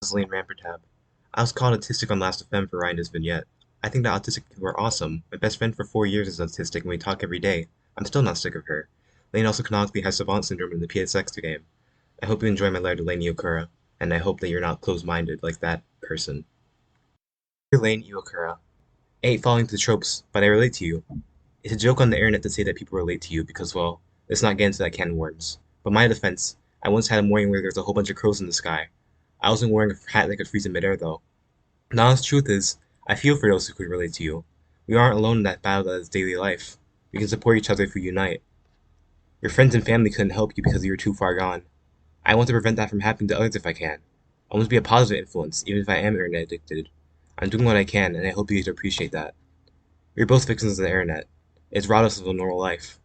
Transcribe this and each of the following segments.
Is Lain Rampertab. I was called autistic on Last FM for writing this vignette. I think that autistic people are awesome. My best friend for 4 years is autistic and we talk every day. I'm still not sick of her. Lain also canonically has savant syndrome in the PSX game. I hope you enjoy my letter to Lain Iwakura, and I hope that you're not closed-minded like that person. Dear Lain Iwakura, I hate falling into the tropes, but I relate to you. It's a joke on the internet to say that people relate to you because, well, let's not get into that can of worms. But my defense, I once had a morning where there was a whole bunch of crows in the sky. I wasn't wearing a hat that could freeze in midair, though. The honest truth is, I feel for those who could relate to you. We aren't alone in that battle that is daily life. We can support each other if we unite. Your friends and family couldn't help you because you were too far gone. I want to prevent that from happening to others if I can. I want to be a positive influence, even if I am internet addicted. I'm doing what I can, and I hope you appreciate that. We're both victims of the internet. It's robbed us of a normal life.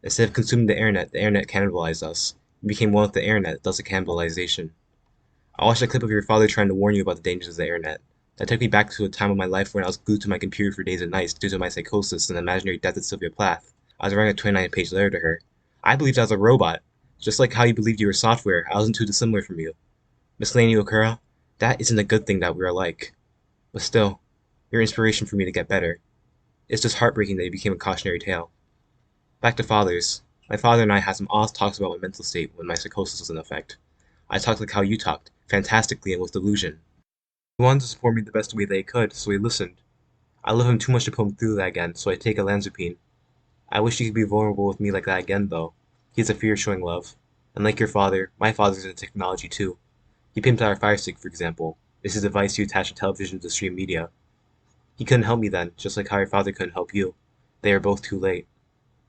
Instead of consuming the internet cannibalized us. We became one with the internet, thus a cannibalization. I watched a clip of your father trying to warn you about the dangers of the internet. That took me back to a time of my life when I was glued to my computer for days and nights due to my psychosis and the imaginary death of Sylvia Plath. I was writing a 29-page letter to her. I believed I was a robot. Just like how you believed you were software, I wasn't too dissimilar from you. Miss Lain Iwakura, that isn't a good thing that we are alike. But still, you're inspiration for me to get better. It's just heartbreaking that you became a cautionary tale. Back to fathers. My father and I had some honest talks about my mental state when my psychosis was in effect. I talked like how you talked, fantastically and with delusion. He wanted to support me the best way that he could, so he listened. I love him too much to put him through that again, so I take olanzapine. I wish you could be vulnerable with me like that again, though. He has a fear of showing love. And like your father, my father's into technology too. He pimped out our Fire Stick, for example. This is a device you attach to television to stream media. He couldn't help me then, just like how your father couldn't help you. They are both too late.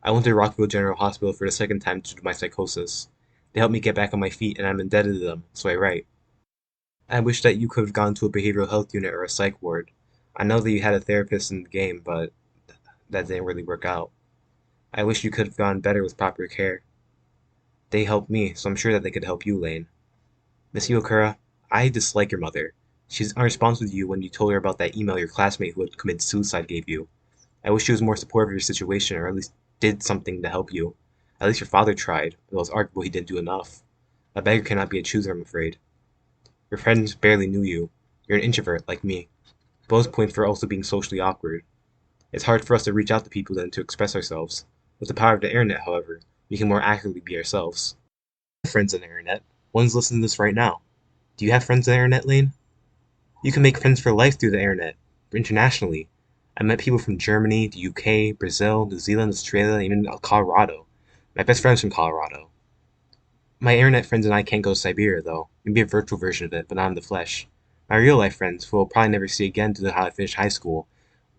I went to Rockville General Hospital for the second time due to my psychosis. They helped me get back on my feet, and I'm indebted to them, so I write. I wish that you could have gone to a behavioral health unit or a psych ward. I know that you had a therapist in the game, but that didn't really work out. I wish you could have gone better with proper care. They helped me, so I'm sure that they could help you, Lain. Miss Iwakura, I dislike your mother. She's unresponsive to you when you told her about that email your classmate who had committed suicide gave you. I wish she was more supportive of your situation, or at least did something to help you. At least your father tried, though it's arguable he didn't do enough. A beggar cannot be a chooser, I'm afraid. Your friends barely knew you. You're an introvert, like me. Both point for also being socially awkward. It's hard for us to reach out to people than to express ourselves. With the power of the internet, however, we can more accurately be ourselves. I have friends on the internet. One's listening to this right now. Do you have friends on the internet, Lain? You can make friends for life through the internet, internationally. I met people from Germany, the UK, Brazil, New Zealand, Australia, and even Colorado. My best friend's from Colorado. My internet friends and I can't go to Siberia, though. Maybe a virtual version of it, but not in the flesh. My real life friends, who I'll probably never see again due to how I finished high school,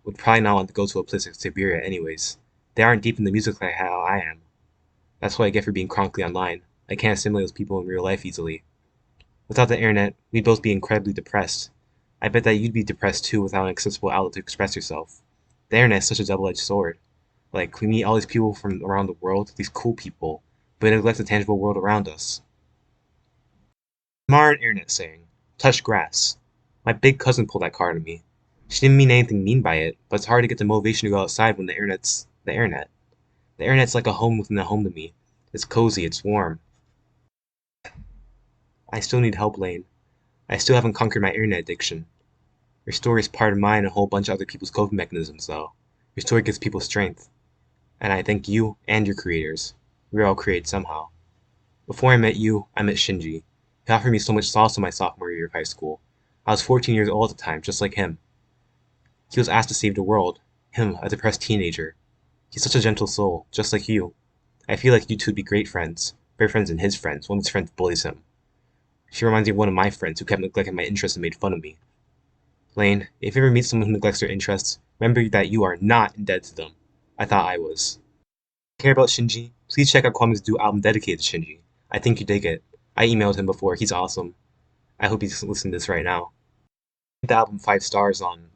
would probably not want to go to a place like Siberia anyways. They aren't deep in the music like how I am. That's what I get for being chronically online. I can't assimilate with people in real life easily. Without the internet, we'd both be incredibly depressed. I bet that you'd be depressed too without an accessible outlet to express yourself. The internet is such a double-edged sword. Like, we meet all these people from around the world, these cool people, but we neglect the tangible world around us. Modern internet saying, touch grass. My big cousin pulled that card on me. She didn't mean anything mean by it, but it's hard to get the motivation to go outside when the internet's the internet. The internet's like a home within a home to me. It's cozy, it's warm. I still need help, Lain. I still haven't conquered my internet addiction. Your story is part of mine and a whole bunch of other people's coping mechanisms, though. Your story gives people strength. And I thank you and your creators. We were all created somehow. Before I met you, I met Shinji. He offered me so much solace in my sophomore year of high school. I was 14 years old at the time, just like him. He was asked to save the world. Him, a depressed teenager. He's such a gentle soul, just like you. I feel like you two would be great friends. Better friends than his friends. One of his friends bullies him. She reminds me of one of my friends who kept neglecting my interests and made fun of me. Lain, if you ever meet someone who neglects their interests, remember that you are not indebted to them. I thought I was. Care about Shinji? Please check out Kwame Adu album dedicated to Shinji. I think you dig it. I emailed him before. He's awesome. I hope he's listening to this right now. Give the album 5 stars on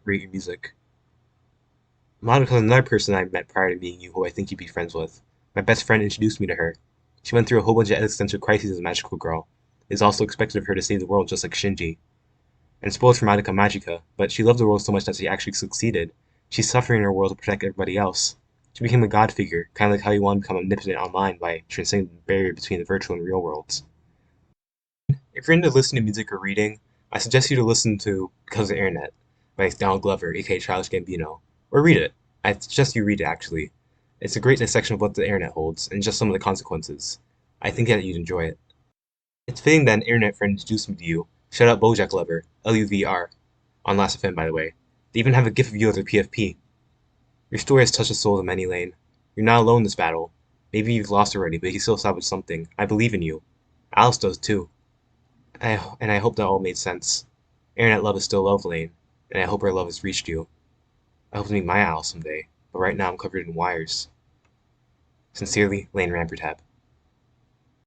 Rate Your Music. Monica's another person I met prior to meeting you who I think you'd be friends with. My best friend introduced me to her. She went through a whole bunch of existential crises as a magical girl. It is also expected of her to save the world just like Shinji. And spoiled for Madoka Magica, but she loved the world so much that she actually succeeded. She's suffering in her world to protect everybody else. She became a god figure, kind of like how you want to become omnipotent online by transcending the barrier between the virtual and real worlds. If you're into listening to music or reading, I suggest you to listen to Because of the Internet by Donald Glover, a.k.a. Childish Gambino, or read it. I suggest you read it, actually. It's a great dissection of what the internet holds, and just some of the consequences. I think that you'd enjoy it. It's fitting that an internet friend introduced me to you. Shout out Bojack Lover, LUVR, on Last FM, by the way. They even have a gif of you as a PFP. Your story has touched the souls of many, Lain. You're not alone in this battle. Maybe you've lost already, but you can still salvage something. I believe in you. Alice does too. And I hope that all made sense. Internet love is still love, Lain, and I hope our love has reached you. I hope to meet my Alice someday, but right now I'm covered in wires. Sincerely, Lain Rampertab.